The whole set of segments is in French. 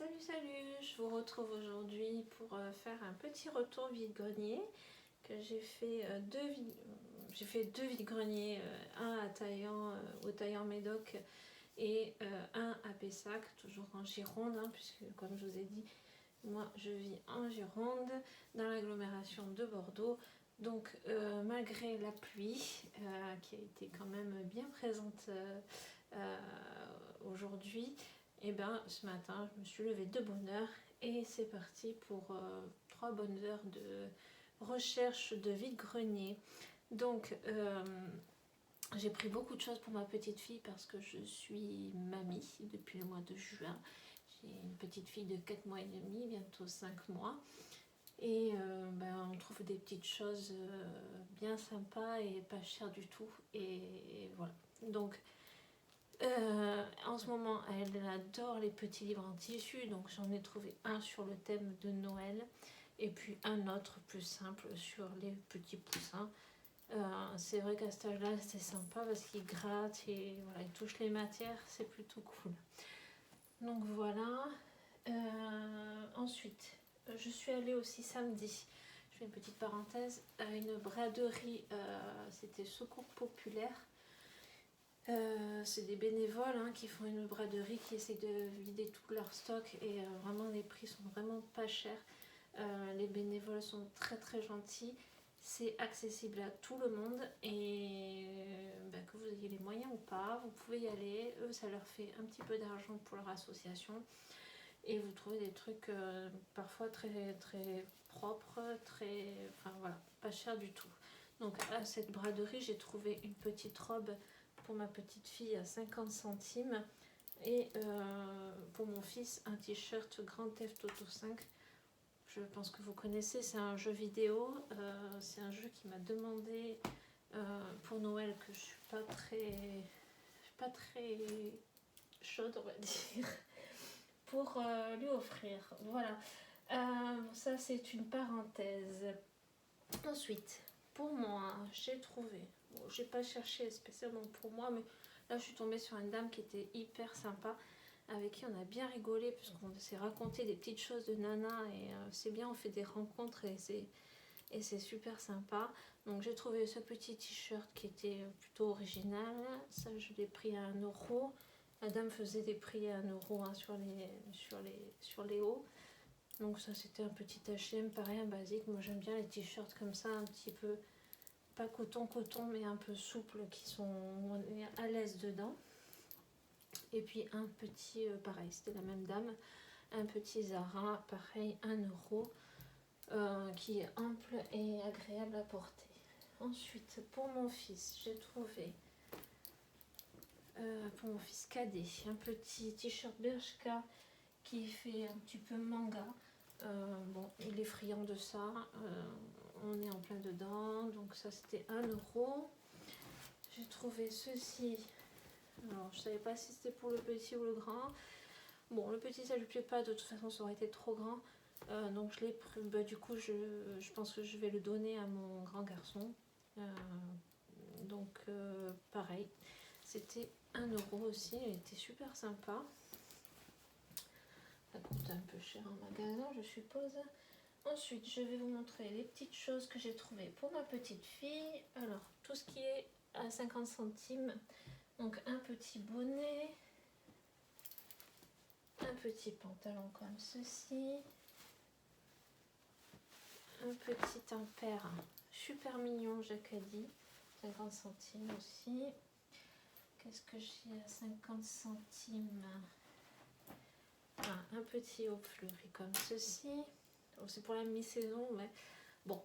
Salut, je vous retrouve aujourd'hui pour faire un petit retour vide-grenier que j'ai fait deux vide-greniers, un à Taillan, au Taillan Médoc et un à Pessac, toujours en Gironde, hein, puisque comme je vous ai dit, moi je vis en Gironde, dans l'agglomération de Bordeaux. Donc malgré la pluie qui a été quand même bien présente aujourd'hui, et bien ce matin je me suis levée de bonne heure et c'est parti pour 3 bonnes heures de recherche de vide-grenier. Donc j'ai pris beaucoup de choses pour ma petite fille parce que je suis mamie depuis le mois de juin. J'ai une petite fille de 4 mois et demi, bientôt 5 mois. Et on trouve des petites choses bien sympas et pas chères du tout. Et voilà. Donc en ce moment, elle adore les petits livres en tissu. Donc j'en ai trouvé un sur le thème de Noël. Et puis un autre plus simple sur les petits poussins. C'est vrai qu'à cet âge-là, c'est sympa parce qu'il gratte et voilà, il touche les matières. C'est plutôt cool. Donc voilà. Ensuite, je suis allée aussi samedi, je fais une petite parenthèse, à une braderie, c'était Secours Populaire. C'est des bénévoles qui font une braderie, qui essaient de vider tout leur stock et vraiment les prix sont vraiment pas chers. Les bénévoles sont très très gentils, c'est accessible à tout le monde et que vous ayez les moyens ou pas, vous pouvez y aller. Eux, ça leur fait un petit peu d'argent pour leur association. Et vous trouvez des trucs parfois très très propres, enfin voilà, pas cher du tout. Donc à cette braderie, j'ai trouvé une petite robe pour ma petite fille à 50 centimes et pour mon fils un t-shirt Grand Theft Auto 5. Je pense que vous connaissez, c'est un jeu vidéo, c'est un jeu qui m'a demandé pour Noël, que je suis pas très chaude, on va dire, pour lui offrir. Voilà, ça c'est une parenthèse. Ensuite, pour moi, j'ai trouvé, bon, j'ai pas cherché spécialement pour moi, mais là je suis tombée sur une dame qui était hyper sympa, avec qui on a bien rigolé puisqu'on s'est raconté des petites choses de nana et c'est bien, on fait des rencontres et c'est super sympa. Donc j'ai trouvé ce petit t-shirt qui était plutôt original, ça je l'ai pris à 1 €. La dame faisait des prix à 1 € sur les hauts. Donc ça c'était un petit H&M, pareil, un basique. Moi j'aime bien les t-shirts comme ça, un petit peu, pas coton mais un peu souple, qui sont, on est à l'aise dedans. Et puis un petit, pareil, c'était la même dame, un petit Zara, pareil, 1 €, qui est ample et agréable à porter. Ensuite, pour mon fils, j'ai trouvé, pour mon fils cadet, un petit t-shirt Bershka qui fait un petit peu manga. Bon, il est friand de ça, on est en plein dedans, donc ça c'était 1 €. J'ai trouvé ceci, alors je savais pas si c'était pour le petit ou le grand. Bon, le petit ça lui plaît pas, de toute façon ça aurait été trop grand, donc je l'ai pris. Du coup je pense que je vais le donner à mon grand garçon. Donc pareil, c'était 1 € aussi, il était super sympa. Ça coûte un peu cher en magasin, je suppose. Ensuite, je vais vous montrer les petites choses que j'ai trouvées pour ma petite fille. Alors, tout ce qui est à 50 centimes. Donc, un petit bonnet, un petit pantalon comme ceci, un petit impair super mignon Jacadi, 50 centimes aussi. Qu'est-ce que j'ai à 50 centimes? Un petit haut fleuri comme ceci. C'est pour la mi-saison, mais bon,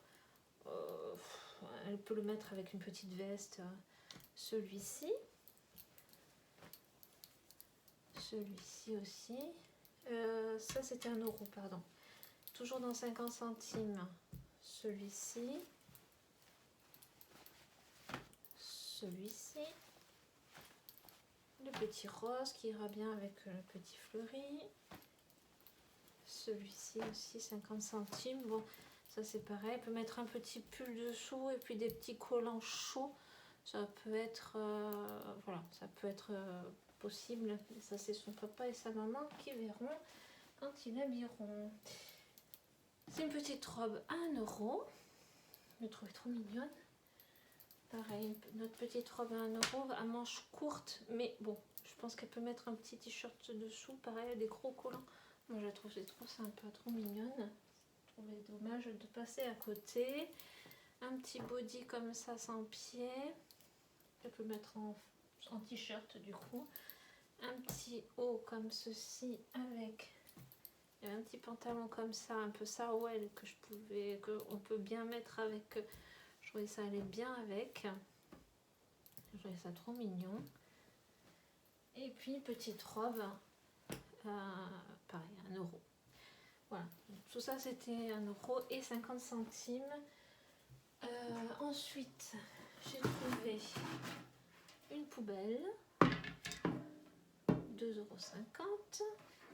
elle peut le mettre avec une petite veste. Celui-ci aussi, ça c'était 1 €, pardon, toujours dans 50 centimes. Celui-ci, le petit rose qui ira bien avec le petit fleuri. Celui-ci aussi 50 centimes. Bon, ça c'est pareil, elle peut mettre un petit pull dessous et puis des petits collants chauds. Ça peut être voilà, ça peut être possible. Ça c'est son papa et sa maman qui verront. quand ils l'habilleront. C'est une petite robe à 1 €. Je me trouvais trop mignonne. Pareil, notre petite robe à 1 € à manches courtes, mais bon, je pense qu'elle peut mettre un petit t-shirt dessous, pareil, des gros collants. Moi, je trouve sympa, trop mignonne. Je trouvais dommage de passer à côté. Un petit body comme ça, sans pied. Elle peut mettre en t-shirt du coup. Un petit haut comme ceci avec un petit pantalon comme ça, un peu sarouel qu'on peut bien mettre avec. Je trouvais ça allait bien avec. Je trouvais ça trop mignon. Et puis petite robe, pareil, 1 €. Voilà, tout ça c'était 1,50 €. Ensuite, j'ai trouvé une poubelle, 2,50 €.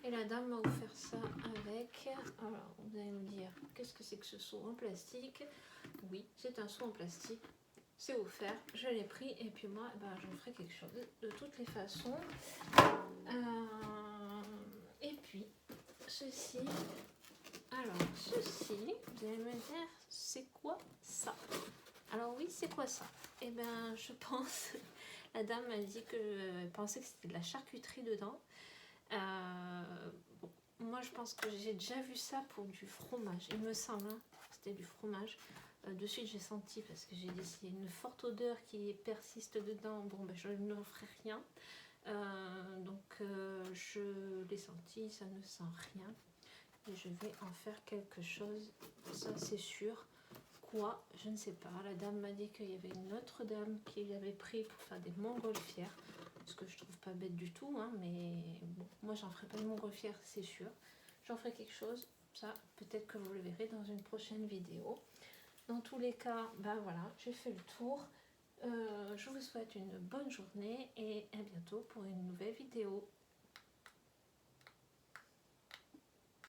Et la dame m'a offert ça avec. Alors, vous allez me dire, qu'est-ce que c'est que ce seau en plastique? Oui, c'est un seau en plastique. C'est offert, je l'ai pris et puis moi, je ferai quelque chose de toutes les façons. Et puis, ceci. Alors, ceci, vous allez me dire, c'est quoi ça? Alors oui, c'est quoi ça? Eh bien, je pense, la dame m'a dit qu'elle pensait que c'était de la charcuterie dedans. Bon, moi, je pense que j'ai déjà vu ça pour du fromage. Il me semble que c'était du fromage. De suite, j'ai senti, parce que j'ai dit, s'il y a une forte odeur qui persiste dedans, bon, je ne ferai rien. Je l'ai senti, ça ne sent rien. Et je vais en faire quelque chose, ça c'est sûr. Quoi, je ne sais pas. La dame m'a dit qu'il y avait une autre dame qui l'avait pris pour faire des montgolfières, ce que je trouve pas bête du tout, hein, mais bon, moi j'en ferai pas de montgolfières, c'est sûr. J'en ferai quelque chose, ça peut-être que vous le verrez dans une prochaine vidéo. Dans tous les cas, voilà, j'ai fait le tour. Je vous souhaite une bonne journée et à bientôt pour une nouvelle vidéo.